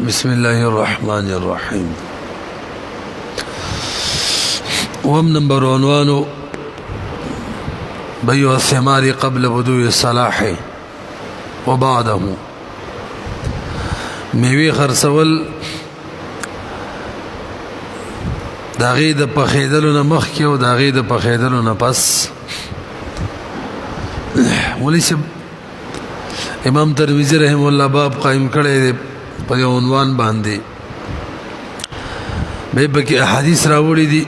بسم الله الرحمن الرحيم. نمبر عنوان بيع الثمار قبل بدو الصلاح وبعده. میوه خرڅول دا غي د پخېدلو نه مخکې او دا غي د پخېدلو نه پس. مولوی صاحب امام ترمذی رحم الله باب قائم کړی دی په عنوان باندې. به پکې احادیث راوړي دي.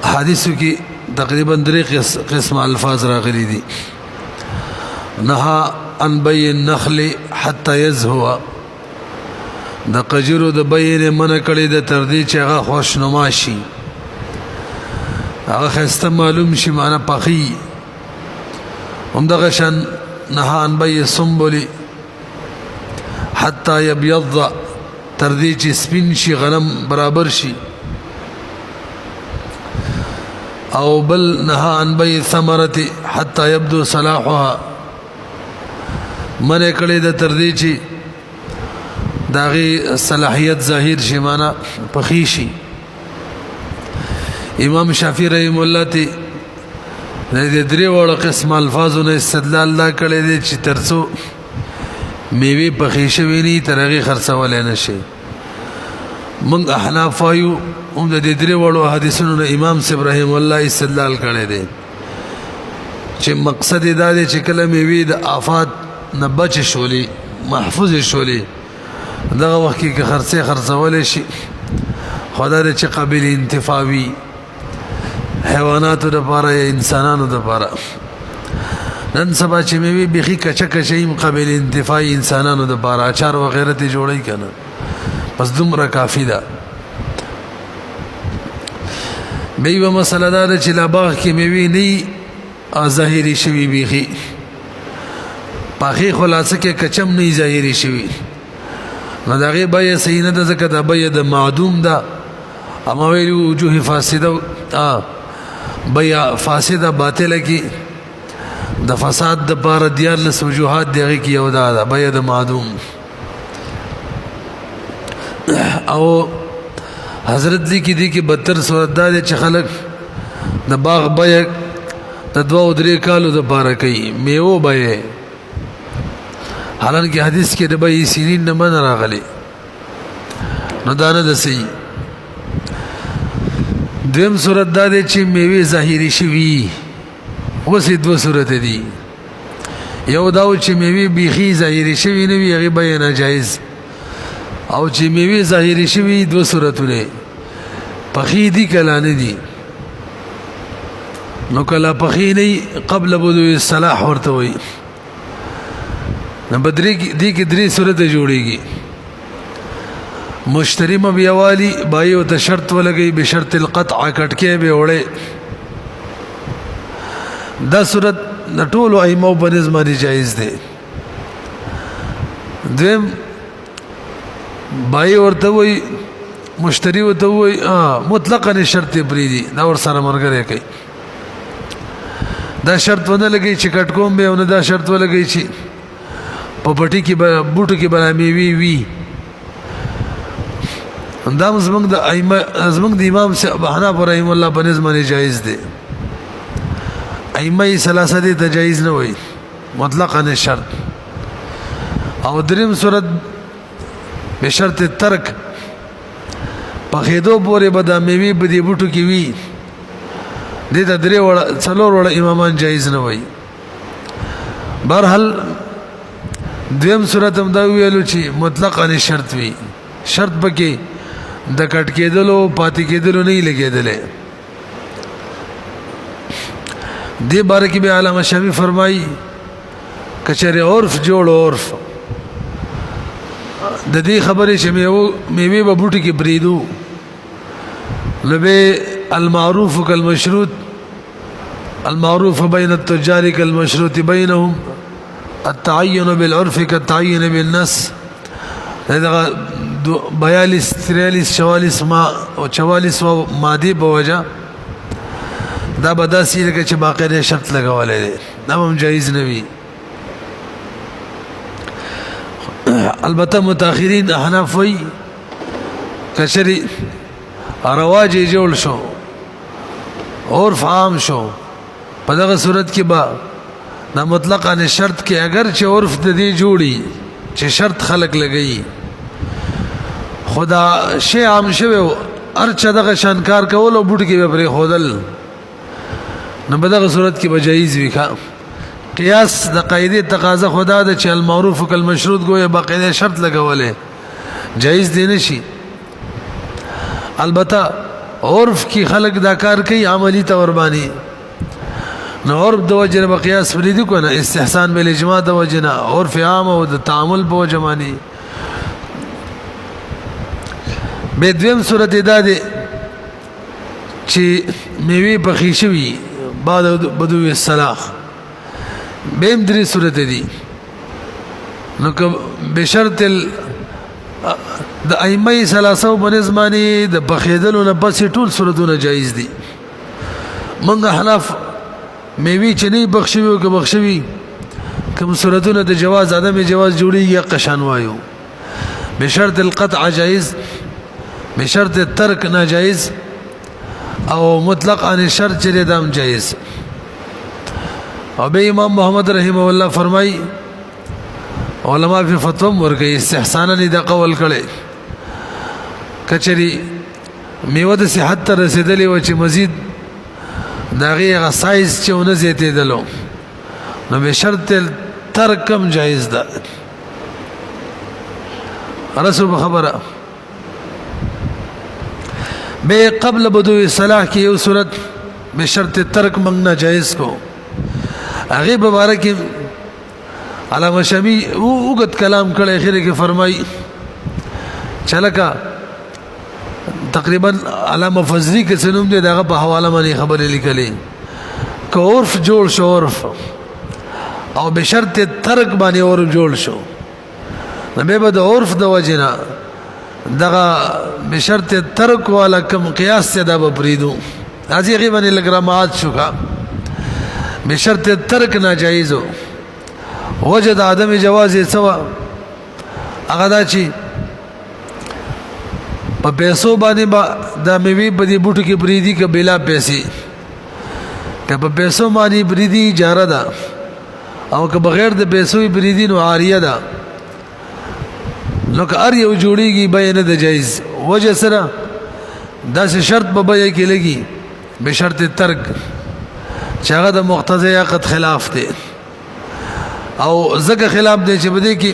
احادیثو کې تقریبا 3 قسم الفاظ راغلي دي. نهى عن بيع النخل حتى يزهو، د قجرو د بین منع کړي د تر دې چې هغه خوشنما شي، هغه خسته معلوم شي، معنا پخی. همدغه شان نهى عن بيع السنبل حتى يبيض، تر دې چې سپین شي، غنم برابر شي. او بل نهى عن بيع الثمرة حتى يبدو صلاحها، منع کړي د تر دې چې داغي صلاحیت ظاهر شي، معنا پخی شي. امام شافعی رحم الله ته د درې وړو قسم الفاظونو استدلال دا کړی دی چې ترڅو میوه پخی شوی نه تر هغه خرڅول نه شي. موږ احناف وایو هم د دې درې وړو حدیثونو امام صاحب رحم الله استدلال کړی دی چې مقصد دا دی چې کله میوه د آفات نه بچ شولې، محفوظ شولې، دغه وخت کې خرڅول شي. خدای دې چې قابل انتفاع وي حیواناتو لپاره یا انسانانو لپاره. نن سبا چې میوه بيخي کچه کچه قابل انتفاع انسانانو لپاره، اچار و غیره ته جوړی کنه، بس دومره کافی ده. میوه مسله دا چې لا باغ کې میوه نه ظاهري شوی بيخي، پاخي خلاصه کې کچم نه ظاهري شوی، نو داغه بیا صحیح نه ده، ځکه دا بیا د معدوم ده. اما ویلو وجوه فاسده بیا فاسده باطله کی د فساد د پاره دیارلس وجوهات دغه کی یو ده بیا د معدوم. او حضرت دی کی دی کی 72 صورت ده چې خلق د باغ بیا د 2-3 کالو د پاره کوي میوه بیا، حالانکه حدیث کې د بای سینین نه من راغلی، نو دا نه ده صحیح. دویم صورت دا دی چې میوه ظاهري شوي. اوس دوه صورت دي. یو دا چې میوه بیخي ظاهري شوي نه وي، هغه به ناجایز. او چې میوه ظاهري شوي دوه صورتونه پخې دي کله نه دي. نو کله پخې نه قبل بدو الصلاح ورته وي. نمبر 3 دی کې 3 صورت جوړيږي. مشتری مبيوالي بایو ته شرط ولګي به شرط القطع، کټکه به وړي. دا صورت نټول ایمو په نظم باندې جایز دی. دیم بای ورته وي، مشتری ورته وي مطلقاً شرط پریدي، دا ور سره مرګره کوي. دا شرط ونه لګي چې کټکوم به، ونه دا شرط ولګي چې په پټي کې بوټو کې بنا میوي وي. دا زمونږ د زمونږ د امام حنیفه رحم الله په نظم باندې جایز دی. ائمه ثلاثه دي ته جایز نه وي مطلقاً شرط. او دریم صورت به شرط ترک، په خېدو پورې به دا میوي په دې بوټو کې وي، دې ته 3 وړ امامان جایز نه وي. بهرحال دویم صورت هم دا ویلو چې مطلقاً شرط وي، شرط پکې د کټ کېدلو پاتې کېدلو نه لګېدلې. دې باره کې به علامه شافعي فرمایي کچره عرف جوړ عرف د دې خبرې چې میوه به بوټي کې پریدو، لبه المعروف کالمشروط، المعروف بین التجار کالمشروط بینهم، التعین بالعرف كالتعین بالنص. دا 42 43 44 ما او 44 ماده په وجه دا بداسي لکه چې باقاعده شرط لګولې ده، دا هم جایز نه وي. البته متأخرین احناف وی کچری رواج جوړ شو عرف عام شو په دغه صورت کې با دا مطلق ان شرط کې اگر چې عرف د دې جوړي چې شرط خلق لګي خدا شی عام شوی هر چا دغه شانکار کول او بوټ کې به خودل نو په دغه صورت کې به جایز وي قیاس د قاعده تقاضا خدا د چې المعروف کالمشروط گویا باقاعده شرط لګولې جایز دی نشي البته عرف کی خلق دا کار کوي عملی تور باندې نو عرف د وجه به قیاس فریدي کو نه استحسان بل اجماع د وجه نه عرف عام او د تعامل په وجه باندې به دویم صورت دا دی چې میوه پخې شوی بعد بدو الصلاح بهم درې صورت دي نو که بشرط د ائمه ثلاثه بنظمانی د بخیدلو نه پس ټول صورتونه جایز دي منګه حنف میوي چې نه بخښوي او که بخښوي کوم صورتونه د جواز عدم جواز جوړیږي قشان وایو بشرط القطع جائز بشرط الترک ناجائز او مطلق عن الشرط چې دام جائز او به امام محمد رحمه الله فرمای علماء په فتوا ورکړي استحسانا د قول کړي کچري میوه د صحت ته رسیدلې و چې مزید داغه غسایز چې ونه زیاتې دلو نو به شرط ترکم جایز ده رسو خبره به قبل بدو صلاح کې یو صورت به شرط ترک منګنا جایز کو هغه مبارک علامه شامی وګت کلام کړي اخر کې فرمای چلکا تقریبا علامه فضلی کې سنوم دې دغه په حواله باندې خبرې لیکلې کو عرف جوړ شو عرف او بشرط ترک باندې عرف جوړ شو نو به د عرف د وجنا دغه بشرط ترک والا کم قیاس سے دا بپریدو ازي غیبن لګرامات شو کا بشرط ترک ناجایز وجد عدم جواز سوا هغه دا چې په پیسو باندې با د میوي په دې بوټو کې بریدي ک بلا پیسې که په پیسو باندې بریدي اجاره ده او که بغیر د پیسو بریدي نو عاریه ده نو که ار یو جوړیږي به نه د جایز وجه سره دا شرط په بیا کې لګي به شرط ترک چې هغه د مقتضی عقد خلاف دی او زکه خلاف دی چې بده کې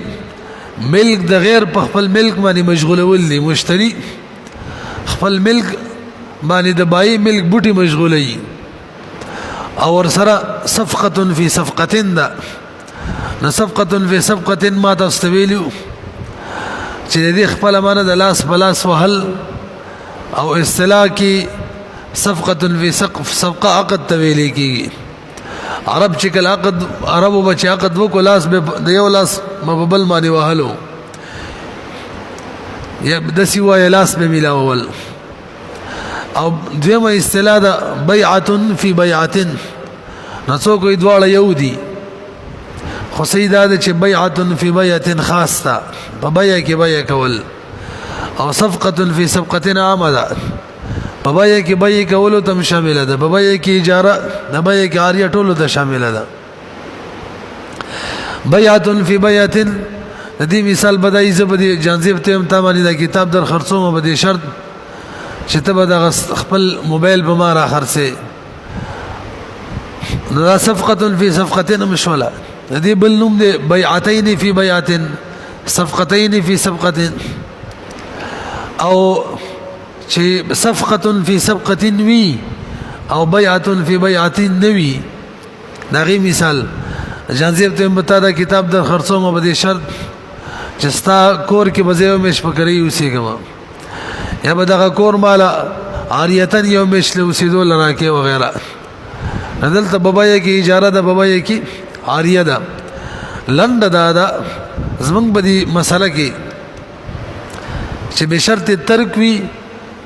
ملک د غیر په خپل ملک باندې مشغولول دي مشتری خپل ملک باندې د بای ملک بوټي مشغولي او ور سره صفقه فی صفقه ده نو صفقه فی صفقه ما تستویلو چې دې خپل معنی د لاس بلاس وهل او اصطلاح کی صفقه فی صفقه عقد تویلی کی عرب چې کله عقد عربو بچ عقد وکړ لاس به د یو لاس مبل باندې وهلو یا د سی وای لاس به ملاول او دیمه اصطلاح ده بیعه فی بیعه نڅو کوئی دواړه یودی خو سیدا چې بیعه فی بیعه خاصه په بیعه کې بیعه کول او صفقه فی صفقه عامه په بیعه کې بیعه کول تم شامل ده په بیعه کې اجاره د بیعه کې عاریه ټولو ته شامل ده بیعه فی بیعه د دې مثال بدای زبدي جانزیب ته امتحان دا کتاب در خرڅوم به شرط چې ته د خپل موبایل به ما را خرڅه نو صفقه فی صفقه مشوله د دې بل نوم دی بیعتین فی بیعه صفقتین فی صفقه او چې صفقه فی صفقه وی او بیعه فی بیعه نوی دغه مثال جانزیب ته متا دا کتاب در خرڅوم به شرط چستا کور کې بځیو مش پکړی اوسېګم یا به دغه کور مالا عاریتن یو مش له اوسېدو لراکه وغیرہ دلته بابای کې اجاره ده بابای کې عاریه ده لند دا زمنګ بدی مسله کې چې به شرط ترک وی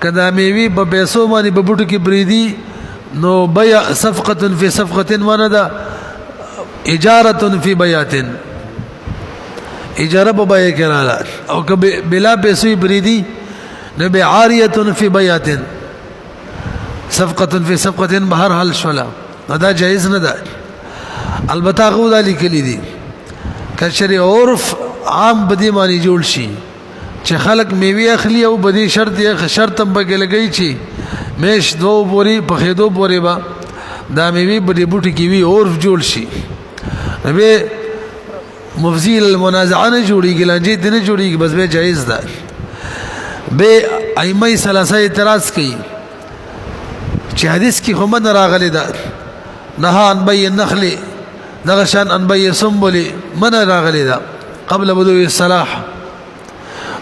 کدا میوي په پیسو باندې په بوټو کې بریدي نو بيع صفقه فی صفقه ونه ده اجاره فی بیعه اجاره په بای کې رااله او که بلا پیسې بریدي نو به عاریه فی بیات صفقه فی صفقه بهر حل شولا دا جایز نه ده. البته غو د لیکلي دي کچري عرف عام بدی معنی جوړ شي چې خلق میوي اخلي او بدی شرط هم بګ لګی چی میش دو بوري په خېدو بوري با دا میوي بدی بوټي کی وی عرف جوړ شي به مفزیل المنازعه نه جوړیږي لنجې دنه جوړیږي بس به جایز ده. به ائمه ثلاثه اعتراض کوي چې حدیث کې هم نه راغلي ده نه ان بي النخل دغه شان ان بي سنبل من راغلي ده قبل بدو الصلاح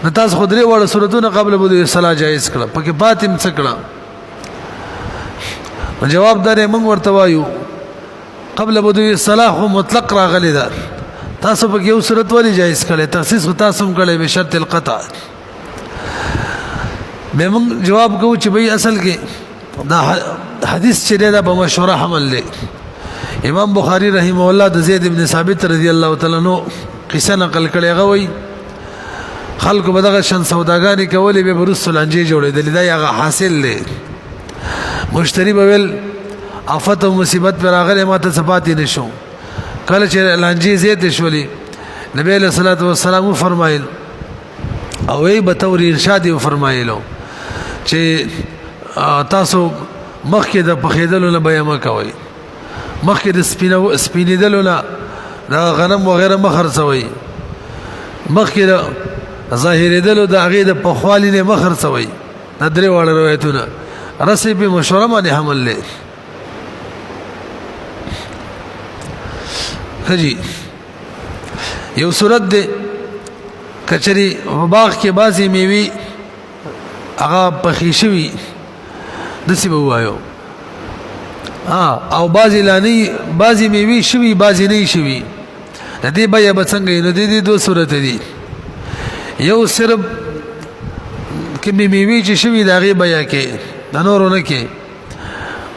نتاز خدري وړ صورتونه قبل بدو الصلاح جایز کړه پکې فاطم څکړه جواب دار موږ ورته وایو قبل بدو الصلاح مطلق راغلي ده تاسو په یو صورت ولی جایز کړي تخصیص تاسو هم کړي به شرط القطع به موږ جواب کوو چې بھئی اصل کې دا حدیث چې دا په مشوره حمل لې امام بخاری رحمه الله د زید ابن ثابت رضی الله تعالی عنہ قصه نقل کړي غوي خلق بدغه شن سوداګانی کولې به برسل انجی جوړېدل دا یغه حاصل لې مشتری بویل آفت او مصیبت پر راغله ماته صفات نشو کله چې لانجی زید شولې نبی له صلوات و سلام فرمایل او ای به تور ارشاد فرمایلو چې تاسو مخکې د پخېدلو نه بیا مکوئ مخکې د سپینېدلو نه د غنم وغیره مخرڅوئ مخکې د ظاهرېدلو د هغې د پخوالي نه مخرڅوئ دا درې واړه روایتونه رسې په مشوره باندې حمل لې خجی یو صورت دی کچری باغ کې بازي میوي هغه پخې شوي دسی به وایو او بازي لانی بازي میوي شوي بازي نه شوي د دې بیا به څنګه نو د دې دوه صورت دي یو صرف کې میوي چې شوي دا غي بیا کې د نورونه کې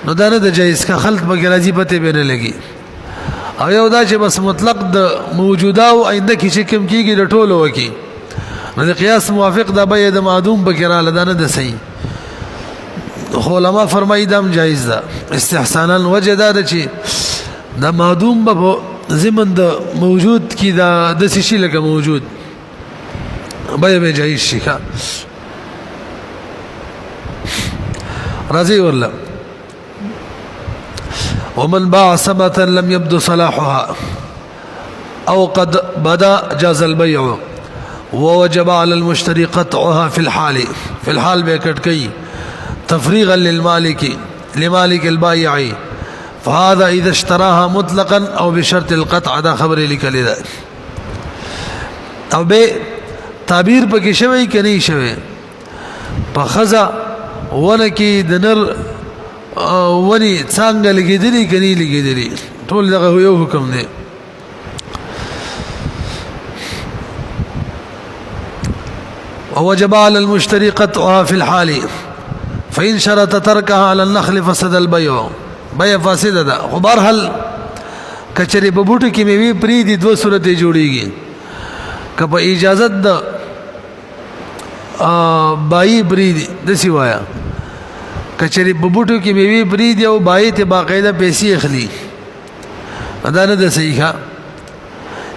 نو دا نه د جایز کا خلط به راځي پته به نه لګي او یو دا چې بس مطلق د موجوده او آینده کې چې کوم کېږي د ټولو وکی نو د قیاس موافق دا به د معدوم بکرا لدانه د صحیح علماء فرمایي دم جایز ده استحسانا وجدا د چې د معدوم په زمن د موجود کی دا د شي لکه موجود به جایز شي کا راضي ولا ومن باع سمة لم يبدو صلاحها او قد بدا جاز البيع ووجب على المشتري قطعها في الحال بكتكي تفريغا لمالك البائع فهذا اذا اشتراها مطلقا او بشرط القطع دا خبر لیکل ده او به تعبیر پکې شوی کني شوی په خزا ونه کې د نر ونی څنګه لګیدلی کني لګیدلی ټول دغه یو حکم دی ووجب على المشتري قطعها في الحال فإن شرط تركها على النخل فسد البيع بيع فاسد ده خو بهرحال کچری په بوټو کې میوي پری دي دوه صورتې جوړیږي که په اجازه ده بای پری دي د سیوایا کچری په بوټو کې میوي پری دي او بای ته باقاعده پیسې اخلي ادا نه د صحیحه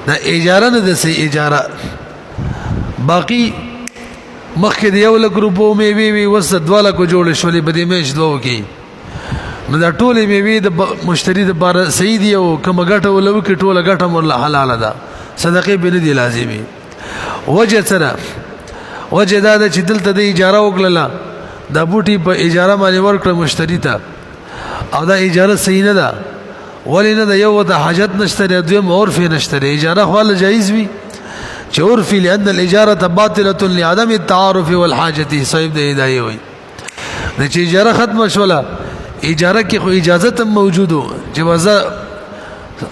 دا اجاره نه د صحیح اجاره باقی مخکې دی یو لک روپو میوي وي وس دواله کو جوړ شولې بده میش دوه کې نو دا ټوله میوي د مشتری د بار صحیح دی او کوم غټه ولو کې ټوله غټه مر حلال ده صدقه به نه دی لازمي وجه سره وجه دا چې دلته د اجاره وکړه دا بوټي په اجاره باندې ورکړه مشتری ته او دا اجاره صحیح نه ده ولې نه ده یو د حاجت نشته دویم عرف نشته اجاره خو جایز وي چې عرفي لأن الاجاره باطله لعدم التعارف والحاجه صاحب د هدايه وي د چې اجاره ختم شوله اجاره کې خو اجازه هم موجودو چې وزه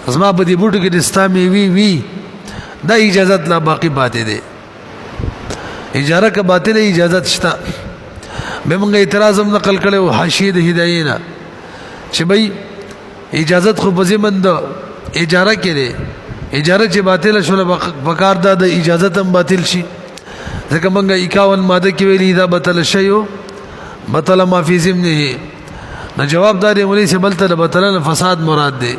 زما په دې بوټو کې د استامي وی دا اجازه لا باقی پاتې ده اجاره کا باطله اجازه شته به موږ اعتراض هم نقل کړو حاشیه د هدايه نه چې بھئی اجازه خو په ضمن د اجاره کې ده اجاره چې باطل شول بکار دا د اجازه تم باطل شي ځکه مونږه 51 ماده کې ویلي دا بطل شیو بطل ما فی ضمنه نو جواب دار مولوی سے بلته بطل فساد مراد دی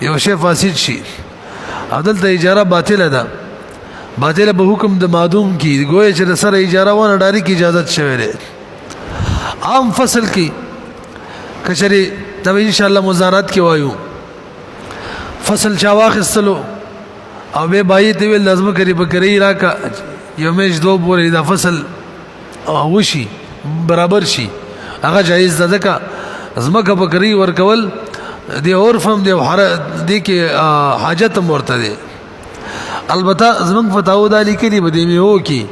یو شی فاسد شي عدل ته اجاره باطل ده باطل به حکم د معدوم کی گویا چې سره اجاره ونه ډاری کی اجازه شوی دی عام فصل کی کچری تب ان شاء الله مزارات کې وایو فصل چا واخستلو او به بای ته ویل لازم کری بکری راکا یو میش دو پورې دا فصل وشي برابر شي هغه جایز ده ځکه زمکه بکری ورکول دی عرفم دی کې حاجت مرته دی البته زمنګ فتاو د لیکلي بده می هو کی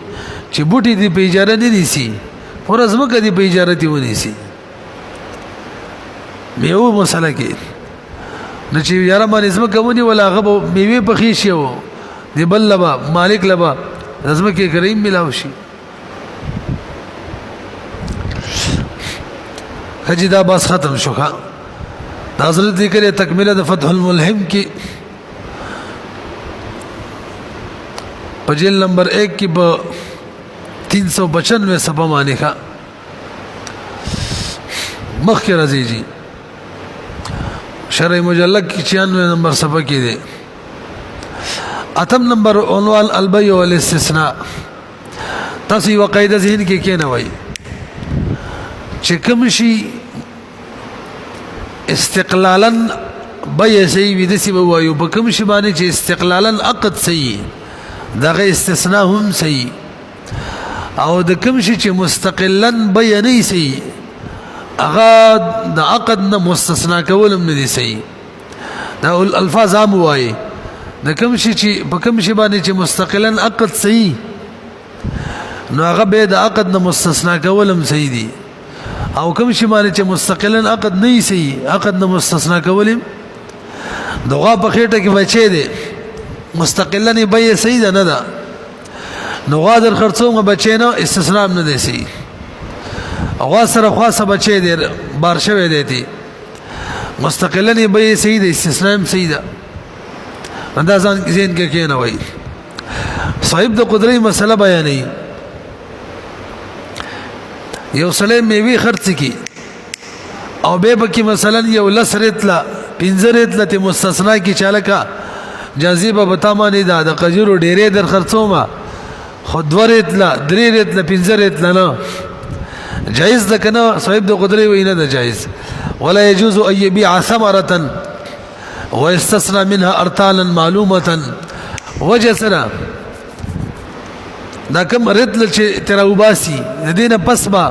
چې بوټي دی په اجاره نه نیسی پر زمکه دی په اجاره دی ونیسی میو مسله کې نه چې یاره باندې زمکه ونی ولا غو میوه په خېشي وو دی بل لبا مالک لبا زمکه کریم ملاو شي حجدا بس ختم شوخه حضرت ذکر تکمیله د فتح الملهم کی پجیل نمبر 1 کی په 395 صفحه باندې کا مخکې راځي جی شرح مجلد کی 96 نمبر صفحه کې دی اتم نمبر عنوان البیع والاستثناء تاسو یو قاعده ذهن کې کېنه وای چې کوم شي استقلالا بيع صحیح وي دسی به وایو په کوم شي باندې چې استقلالا عقد صحیح دغه استثناء هم صحیح او د کوم شي چې مستقلا بيع نه صحیح هغه د عقد نه مستثنا کول هم نه صحیح دا الفاظ عام وایي د کوم شي چې په کوم شي باندې چې مستقلا عقد صحیح نو هغه به د عقد نه مستثنا کول هم صحیح دي او کوم شي باندې چې مستقلا عقد نه صحیح عقد نه مستثنا کول دغه په خېټه کې بچي دي مستقلا نه به صحیح نه ده نو غادر خرڅومه بچي نه استثناء نه دي صحیح او سره خاصه بچي دي بار شوي دي مستقلا نه به صحیح دي استثناء هم صحیح ده اندازان زین کې کېنه وای صاحب د قدرت مسله بیانې یو سلام میوي خرڅ کی او به بکی مثلا یو لسرتلا پنځرتلا مستثنا کی چالکا جاذبه بتامانی دا د قجرو ډیره در خرڅوما خودورتلا درېرتلا پنځرتلا نه جائز ده کنه صاحب د قدرت وینه ده جائز ولا يجوز ان يبيع ثمره ويستثنى منها ارتالا معلومه وجسرا دا کوم رتل چې تراوباسي د دینه پس با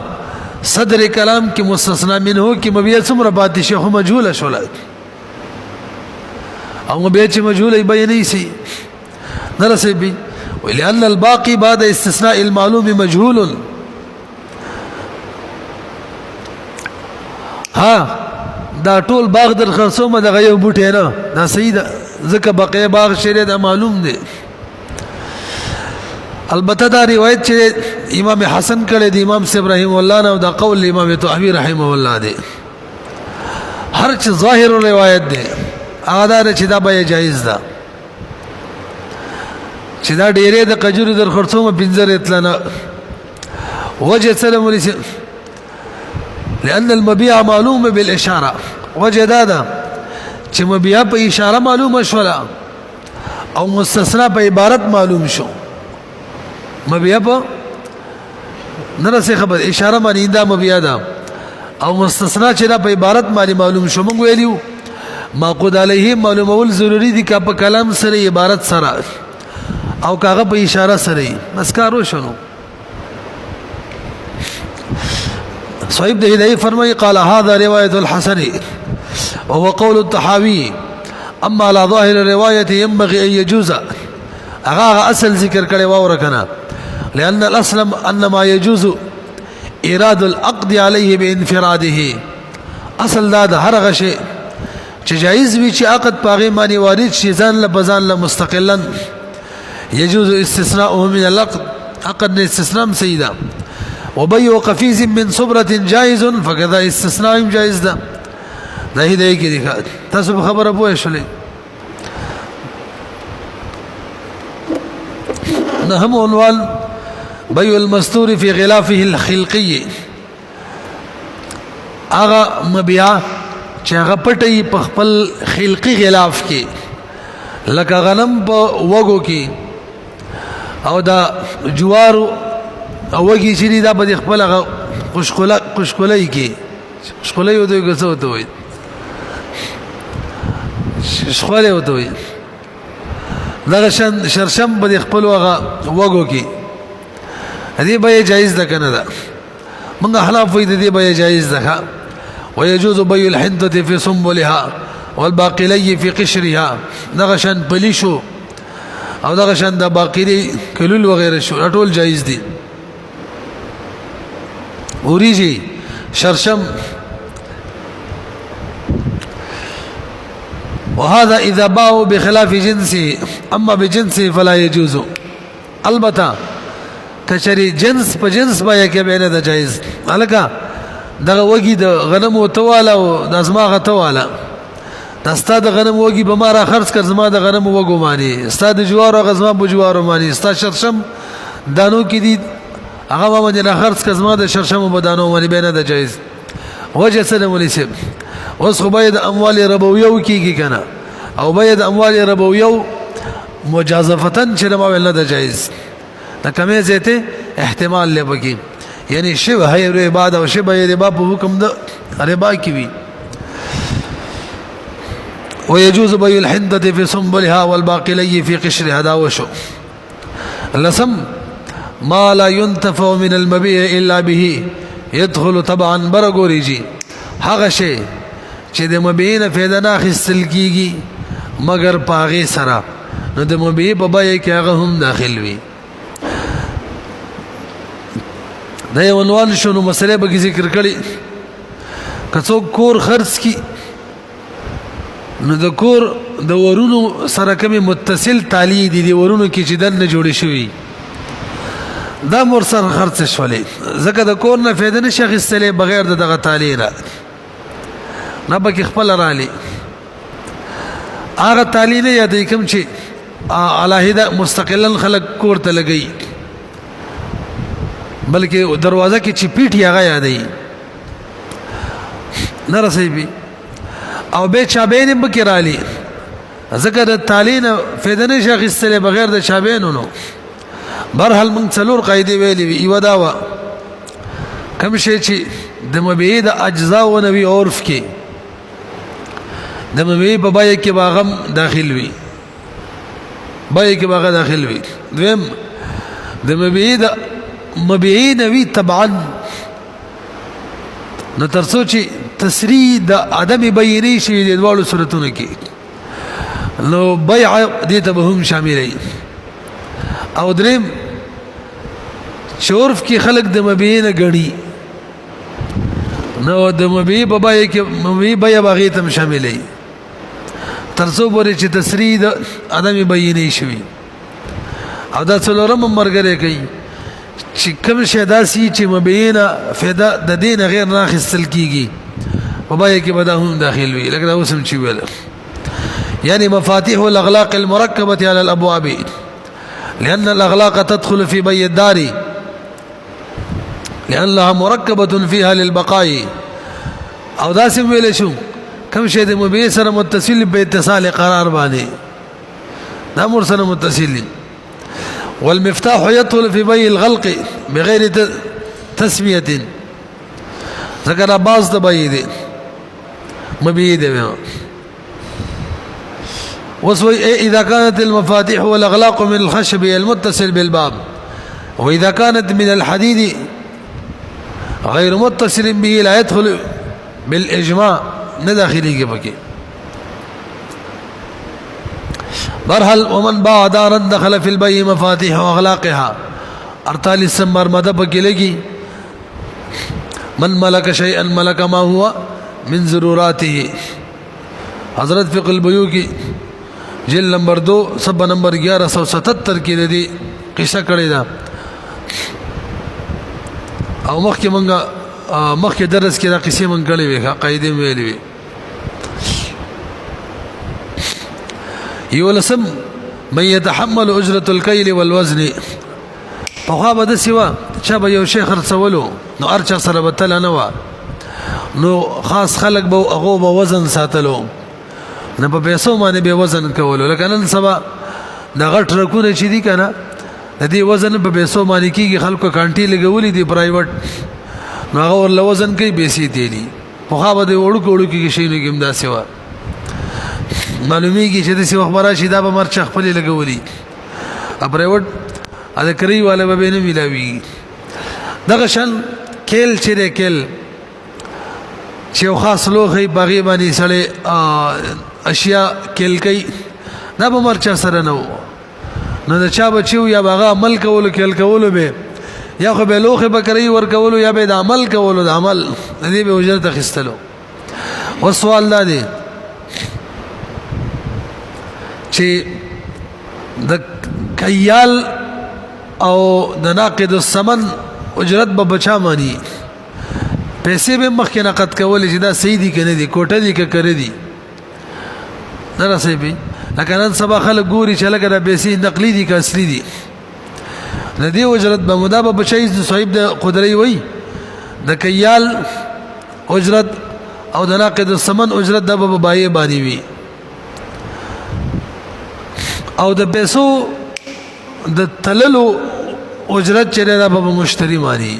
صدر کلام کې مستثنا منه کې مبيع څومره پاتې شي خو مجهوله شول او مبيع چې مجهوله بیانې سي نرسبي ولأن الباقي بعد استثناء المعلوم مجهول ها دا ټول باغ در خرڅومه د غيو بوټي نه دا صحیح ده ځکه بقيه باغ شری دا معلوم دي البته دا روایت چې امام حسن کړي د امام صاحب رحم الله نه دا قول امام طحاوی رحم الله دی هر چې ظاهر روایت دی هغه دا چې دا به جایز ده چې دا ډېرې د قجر در خرڅومه پنځر اتلنه وجه سلام ولې لأن المبيع معلوم بالإشارة وجه دا چې مبيع په اشاره معلومه شولا او مستثنا په عبارت معلوم شو مبيع په نرسه خبر اشاره باندې دا مبيع ده او مستثنا چې دا په عبارت باندې معلوم شو موږ ویلو معقود علیه معلومول ضروری دي که په کلام سره عبارت سره او کاغه په اشاره سره بس کارو شنو صاحب ده هدايه فرمای قال هذا روايه الحسن وهو قول الطحاوي اما على ظاهر الروايه ينبغي ان يجوز اغا اصل ذکر کړي واور کنه لان الاصل ان ما يجوز ايراد العقد عليه بانفراده اصل دا هر غشي چې جایز وي چې عقد پاغه معنی وارد شي ځان له بزان له مستقلا يجوز استثناؤه من العقد عقد استثناء سيدا وبيع قفيز من صبرة جائز فكذا استثناء جائز ده ده هدايه کې دي تاسو خبره پوه شولې نهم عنوان بيع المستور في غلافه الخلقي اغا مبيع چې هغه پټي په خپل خلقي غلاف کې لکه غنم په وګو کې او دا جوارو وګي چې دا په خپل هغه خوشکولای کې خوشکولای وته څه وته وي خوشکولای وته وي دا شرشم په خپل هغه وګو کې هدي به جایز ده کنه دا موږ احناف وې دې به جایز ده ويجوز بيع الحنطة في سنبلها والباقلي في قشرها دغشان پلیشو او دغشان د باقلی کلول وغیرہ شو ټول جایز دي اوریجی شرشم وهذا اذا باعوا بخلاف جنسه اما بجنسه فلا يجوز البته کچری جنس په جنس باندې کې به نه ده جایز الګه دغه وګي د غنمو تواله او د ازماغه تواله د استاد غنم وګي به ما را خرڅ کړ زما د غنم وګو مانی استاد جوار غزما بجوار مانی استاد شرشم دانو کې دي هغه ما باندې را خرڅ کړ زما د شرشم بدانو مانی به نه ده جایز وجه سره مولسم اوس خو باید اموال ربویو کیږي کنه او باید اموال ربویو مجازفتن چې ما ول نه ده جایز دا کمه زیته احتمال لبکی یعنی شبه ربا دا او شبه ربا په حکم د ربا کی وی ويجوز بيع الحنطة في سنبلها والباقلي في قشرها دا وشو لسم ما لا ينتفع من المبيع الا به يدخل طبعا برغوريجي هغه شی چې د مبيع فائدہ نه خستل کیږي مگر پاغه سره نو د مبيع په بای کې هغه هم داخل وي دا یو عنوان شنو مسله به ذکر کړي کڅو کور خرڅ کی نو د کور د ورونو سره کوم متصل تالی دي د ورونو کې چې دنه جوړ شوی دا مور سره خرڅ شولې زکه د کور نه فائدہ نشي غستلې بغیر دغه تالی نه نه به خپل رالي هغه تالی نه یادې کوم چې علاهده مستقلا خلق کور ته لګي بلکې دروازه کې چې پیټي هغه یادې نه رسېږي او به چابین بکرالی ذکر د تعلین فائدہ نشه غستله بغیر د چابینونو برحال من څلور قاعده ویلې یو دا وا کوم شي چې د مبيع د اجزاء او نوی عرف کې د مبيع په بای کې باغم داخل وي بای کې باغ داخل وي دویم د مبيع نوی طبعا نو ترڅو چې تسریع د عدم بینی شي د دوالو صورتونو کې نو بیع دې ته به هم شاملې او دریم شورف کې خلق د مبيع نه غړي نو د مبيع په بای کې مبيع بیع باغې ته شاملې ترڅو پورې چې تسریع د عدم بینی شي او دا څلورم مرګره کوي چې کوم شی داسي چې مبيع نه فائدہ د دین غیر نه خستل کیږي وبايه کې بداهم داخل وي لکه دا وسم چې ویل يعني مفاتيح الاغلاق المركبه على الابواب لان الاغلاق تدخل في بيع الدار لانها مركبه فيها للبقاء او دا سم ویل شو کوم شی د مبيع سره متصل به اتصال قرار باندې دا مر سره متصل والمفتاح يدخل في بيع الغلق بغير تسميه ذكر بعض دبي دي مبيع دي وسوي اذا كانت المفاتيح والاغلاق من الخشب المتصل بالباب واذا كانت من الحديد غير متصل به لا يدخل بالاجماع نداخلي بك برحل ومن باع دارا دخل في البيع مفاتيح واغلاقها 48 نمبر مذهب کې لګي من ملك شيئا ملك ما هو من ضروراته حضرت فقه البيوع کی جلد نمبر 2 صفحہ نمبر 1177 کې د دې قصه کړې ده او مخکې درس کې دا قصې مونږ کړې وې قاعده ویلې وې یو لسم من يتحمل اجرة الكيل والوزن پخوا به داسې وه چا به یو شی خرڅولو نو هر چا سره به تله نه وه نو خاص خلک به هغو به وزن ساتلو نه په پیسو باندې به وزن کولو لکه نن سبا د غټ ټرکونه چې دي که نه د دې وزن په پیسو باندې کېږي خلکو کانټې لګولي دي پرایوټ نو هغه ورله وزن کوي پیسې تېلي پخوا به د وړوکو وړوکو شیانو کې هم داسې وه معلومیږي چې داسې وخت به راشي دا به مرچه خپلې لګولي پرایوټ د کرۍ والا به نه میلاویږي دغه شان کیل چې دی کیل چې یو خاص لوښی په هغې باندې سړی اشیا کیل کوي دا به مرچا سره نه و نو د چا بچیو یا به هغه عمل کولو کیل کولو به یا خو به لوښې به کرۍ ورکولو یا به د عمل کولو د عمل د دې به اجرت اخیستلو اوس سوال دا دی چې د کیال او د ناقد الثمن اجرت به بچا مانی پیسې به مخکې نقد کولې چې دا صحیح دي که نه دي کوټه دي که کره دي نه رسوي پې لکه نن سبا خلک ګوري چې لکه دا پیسې نقلي دي که اصلي دي د دې اجرت به مو دا به بچی صاحب د قدرۍ وي د کیال اجرت او د ناقد الثمن اجرت دا به بایې باندې وي او د پیسو د تللو اجرت چې دا به مشتری مانی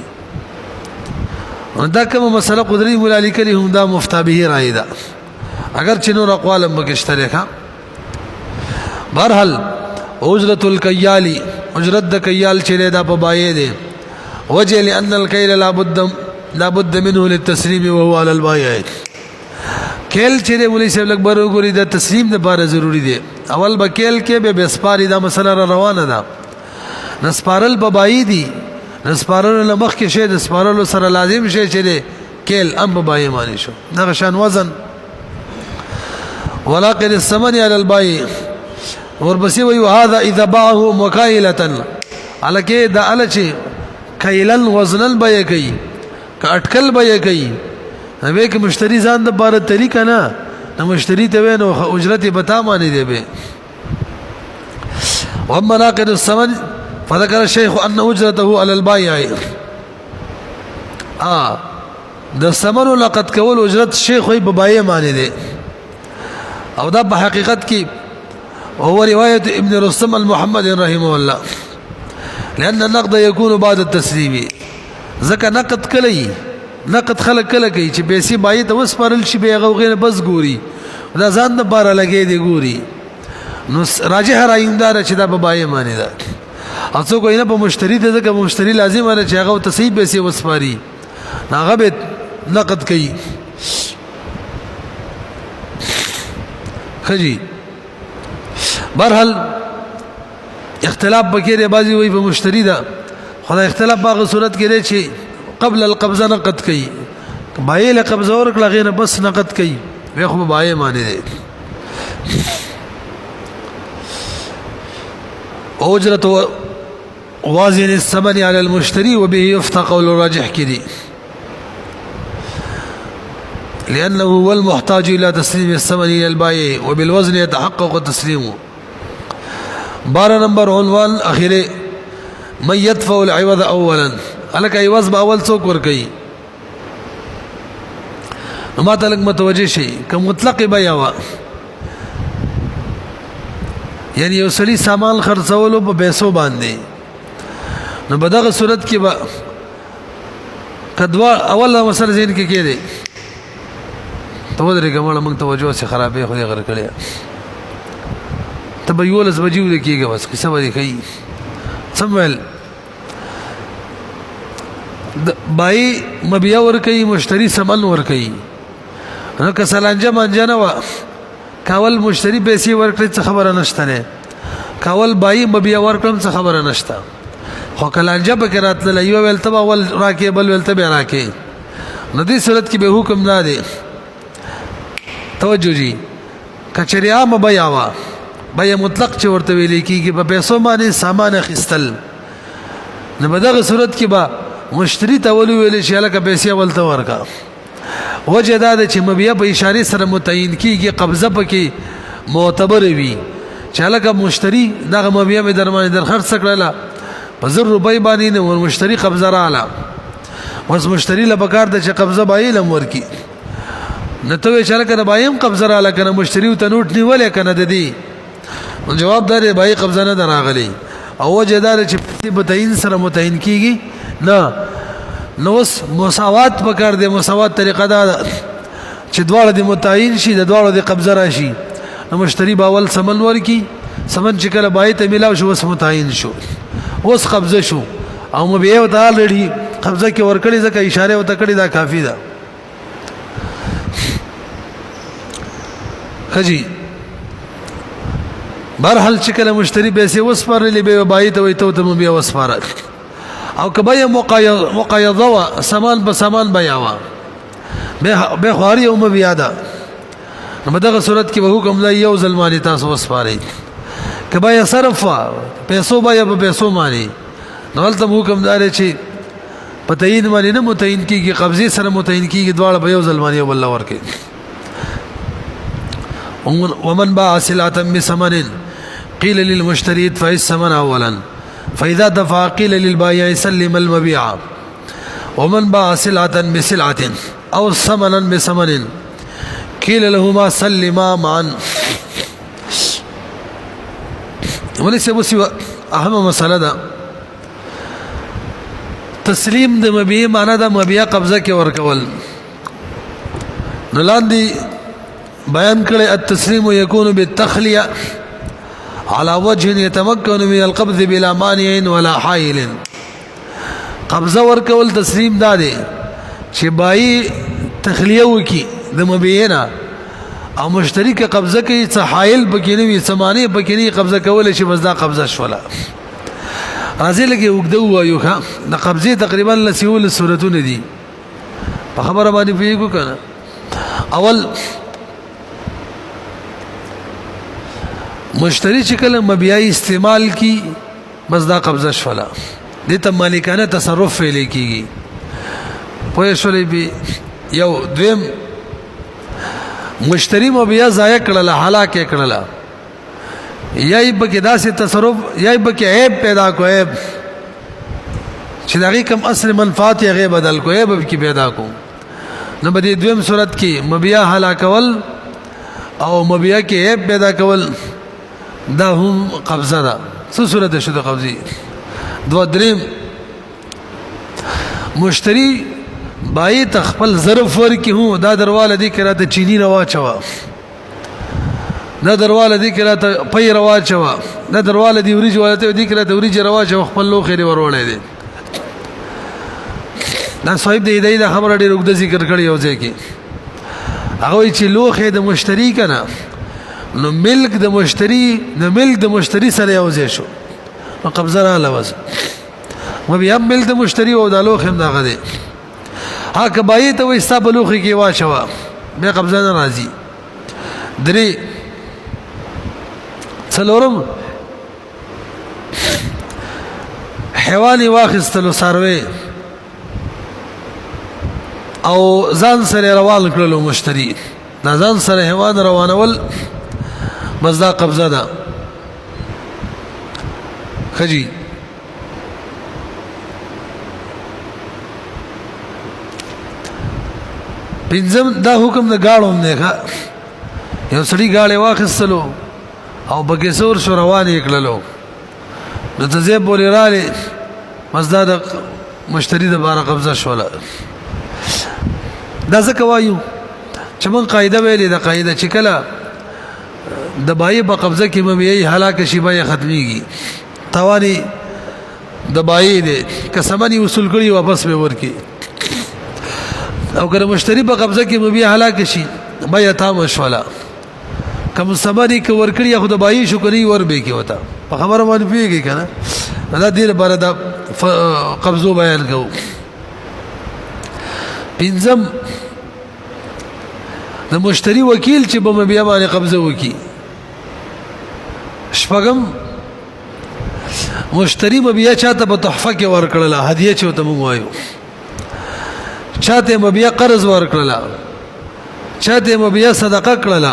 دا کومه مسله قدرت مولا لیکلی هم دا مفتابه رائے ده اگر چې نور اقوال مګشتره ښه برحال اجرت الکیالی اجرت د کیال چې دا په بایې ده وجه لان الکیل لا بد منه للتسلیم وهو على البایع کیل چې دی ولې سب لګ برګوري د تسلیم لپاره ضروری دی اول به کیل کې به بسپاری دا مسله روانه ده نسپارل په بای دي نسپارل لمخ کې شه د سپارل سره لازم شي چې دی کیل ام په بای معنی شو دا شان وزن ولكن الثمن على البای ورپسې وی هذا اذا باعه مكايله الکه دا الچ کیلن وزنن بای کوي ک اٹکل بای کوي هغه کې مشتری ځان د بار طریقه نه نو مشتری ته وینو اجرت بتا معنی دی به واما ناقد الثمن فذكر الشيخ ان اجرته على البائع د ثمن لقد کول اجرت شیخ وي ببایع معنی دی او دا په حقیقت کې هو روایت ابن رستم المحمد رحمه الله لان النقد يكون بعد التسليم ذکر نقد کلی نقد خلق کله کوي چې پیسې بای ته وسپارل شي به غوغې بس ګوري دا ځان د بار لګي دی ګوري نو راجح رايندار چې دا به بای معنی ده او څوک یې نه په مشتری ته ځکه مشتری لازم نه چې هغه ته صحیح پیسې وسپاري هغه به نقد کوي خجی برحال اختلاف بکې دی بازي وي په مشتری ده خدای اختلاف په صورت کې دی چې قبل القبضه نقد کوي بای له قبضه ورکړه غینه بس نقد کوي وي خو بای معنی دی اجرت وازن الثمن على المشتري وبه يفتى قول الراجح كدي لأنه هو المحتاج إلى تسليم الثمن إلى البائع وبالوزن يتحقق تسليمه بار نمبر عنوان أخيره من يدفع العوض أولا الک ایواز به اول څوک ور کوي ما ته لګ متوجه شي که مطلق بیا وا یعنی یو سړي سامان خرڅولو په پیسو باندې نو په دغه صورت کې به کدوا اول مسله ذهن کې کېږي ته ودرې کومه موږ توجه سي خرابې خو یې غر کړی ته به یو لس بجو دې کېږي بس کیسه به کوي سمول بای مبیا ور کوي مشتری سمن ور کوي نو که سلانجه منجنه وا کاول مشتری پیسې ورکړي څه خبره نشته نه کاول بای مبیا ورکړم څه خبره نشته خو کلانجه به راتله یو ول تبا ول راکې بل ول تبا راکې نو دې صورت کې به حکم نه دی توجه جی کچریا مبیا وا بیا مطلق چې ورته ویل کېږي په پیسو باندې سامان اخیستل نو په دغه صورت کې به مشتری ته ویل شي لکه پیسې ولته ورکا وجه دا چې مبیا په اشاره سره متعین کیږي قبضه پکې معتبر وي چې لکه مشتری دغه مبیا به درمانه در خرڅ کړله په 1000 روپۍ باندې نه ور مشتری قبضه رااله اوس مشتری له بکار د چې قبضه بایل امر کی نه ته چې لکه بایم قبضه رااله کنه مشتری ته نوٹ نیولې کنه د دې جواب دار بای قبضه نه دراغلی او وجدار چې په تعین سره متعین کیږي نه نو مساوات پکار دی مساوات طریقه دا چې دواړه د متعین شي د دواړو د قبضه راشي نو مشتری باول سمن ورکی سمن چې کله بای ته ملاو شو وس متعین شو اوس قبضه شو او مبيع وته لړي قبضه کې ورکړي ځکه اشاره وته کړي دا کافی ده خجی برحال چې کله مشتری پیسې وسپارلې به بای ته وي ته مبيع وسپارل او کبه مقایضه وا سامان په سامان بیاوا به خواري او مبيع ده نو دغه صورت کې به حکم دی یو ظلمانی تاسو وسپاري کبه صرف پیسو بیا په پیسو مانی نو ولته حکم دار چې پتاین باندې نه متعین کیږي قبضه سره متعین کیږي دواړه به یو ظلمانی او الله ورکه ومن باع سلعه بثمن قيل للمشتري ادفع الثمن اولا فاذا دفع قيل للبائع سلم المبيع ومن باع سلعه بسلعه او ثمنا بثمن قيل لهما سلما معا وليس بس اهم مساله ده تسلیم د مبيع معنا د مبيع قبضه کې ورکول نلاندي بیان کړي التسلیم يكون بالتخليه على وجه يتمكن من القبض بلا مانع ولا حائل قبضه ورکول تسلیم دادي چې بای تخلیه وکي د مبيعنا او مشتری کې قبضه کوي څه حائل بکینه وي سمانه بکینه قبضه کول شي بس دا قبضه شولا راځي لکه وګدو وایو ښا د قبضه تقریبا لسیول صورتونه دي په خبره باندې پیګو کنه اول مشتری چې کله مبيع استعمال کی بس دا قبضه شولا دې ته مالکانه تصرف فعلی کیږي پوه شولې به یو دویم مشتری مبيع ضایع کړل هلاک کړل یای بګی داسې تصرف یای بګی عیب پیدا کو عیب چې دغه کم اصل منفعت یې غیب بدل کو عیب کی پیدا کو نو بده دویم صورت کې مبيع هلاکول او مبيع کې عیب پیدا کول دا هم قبضه ده څه صورت شو د قبضه دو دریم مشتری بای تخپل ظرف ورکی هو دا درواله دي کړه ته چینی روا چوا دا درواله دي کړه ته پي روا چوا دا درواله دي وريج ولته دي کړه ته وريج روا چوا خپل لوخي ورولې دي دا صاحب دې دې خبره ډېر وګد ذکر کړی او ځکه هغه چې لوخي د مشتری کنه نو ملک د مشتری سره یو ځای شو نو قبضه را لوز مبيع ملک د مشتری او د لوخ هم دغه دي ها کبای ته وې ستا بلوخي کې واچوا بیا قبضه نه راځي درې څلورم حیوان واخستلو سروي او ځان سره روان کړلو مشتری دا ځان سره حیوان روانول بس دا قبضه ده خجی پنځم دا حکم د گاړو نه یو سړي گاړې واخستلو او بګې سور شو روان یې کړلو نو ته زه بولې رالی مزدا د مشتری د بار قبضه شوله دا ځکه وایو چې موږ قاعده ویلې د قاعده چې کله د بای په قبضه کې مبيع هلاک شي بای ختميږي تواني د بای دې کسمني وصول کړي واپس به ورکی او کله مشتری په قبضه کې مبيع هلاک شي بای تام شولا کوم سمري کې ورکړي خو د بای شو کوي ور به کې وتا په خبره باندې پیږي کنه دا دې لپاره د قبضو بیان کوو پنځم د مشتری وکیل چې په مبيع باندې قبضه وکي شپږم مشتری مبيع چاته په تحفه کې ورکړل هدیه چوته مو وایو چاته مبيع قرض ورکړل چاته مبيع صدقه کړل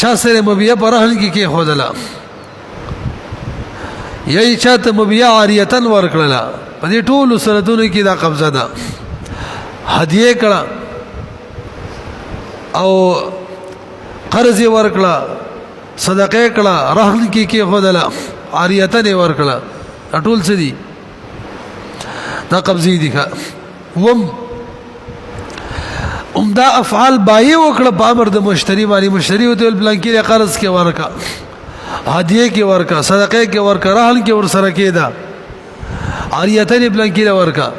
چا سره مبيع په رهن کې خودلا یی چاته مبیا عاریتن ورکړه په دې ټولو صورتونو کې دا قبضه ده هدیه کړه او قرض ورکړه صدقه کړه رهن کې خدلا عاریتن ورکړه ټول څه دي دا قبضه دي وم دا افعال بای وکړه په امر د مشتری باندې مشتری وته بلانکی قرض کې ورکا هدیه کې ورکا صدقه کې ورکا رهن کې ور سره کېدا عاریتن بلانکی ورکا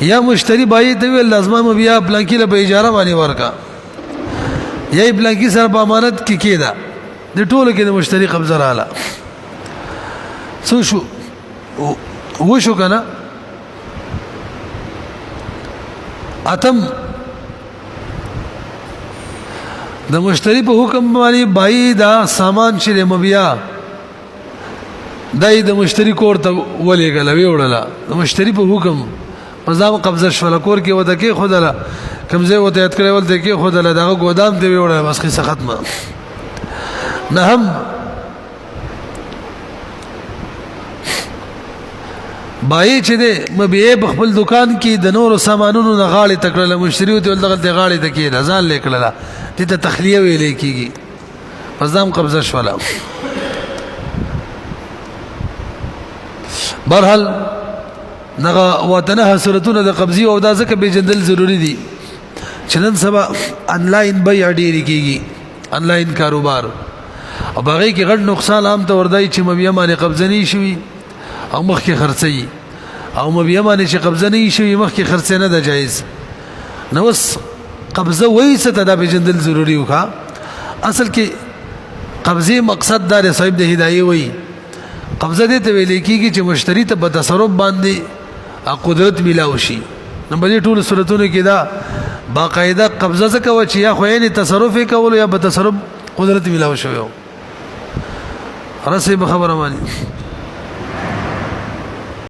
یا مشتری بای ته ویل لازمه بیا بلانکی له اجاره باندې ورکا یا بلانکی سره په امانت کې کېدا د ټولو کې د مشتری قبضه رااله څو شو وشو کنه اتم د مشتری په حکم باندې بای دا سامان چې مبیا دای د مشتری کور ته ولېګل ویوړله د مشتری په حکم پزاو قبضه شول کور کې وته کې خدله کمزې وته یاد کړي ولته کې خدله دا ګودام دی ویوړله بس قصه ختمه نه هم بای چې د مبیا په خپل دکان کې د نورو سامانونو نه غاړې تکړه مشتری وته دغه غاړې ته کې ځان لیکړه ته تخلیه ویلې کیږي پزام قبضه شولا برحال نغه وطنه صورتونه د قبضي او دا ځکه به جندل ضروری دي چې نن سبا انلاین بیع ډیری کیږي انلاین کاروبار او باغې کې غټ نقصان عام ته وردای چې مبیا باندې قبضه نه شي او مخکې خرڅي او مبیا باندې چې قبضه نه شي مخکې خرڅ نه ده جایز نو وس قبضه وایسته دا به جندل ضروری وکا اصل کې قبضه مقصد دار صاحب د هدايه وای قبضه دې ته ویل کیږي چې مشتری ته په تصرف باندې قدرت ملاوي شي نمبر ټول صورتونو کې دا باقاعده قبضه څه کوي چې یا خو یې تصرف کول یا په تصرف قدرت ملاوي شوی رسې خبره مانی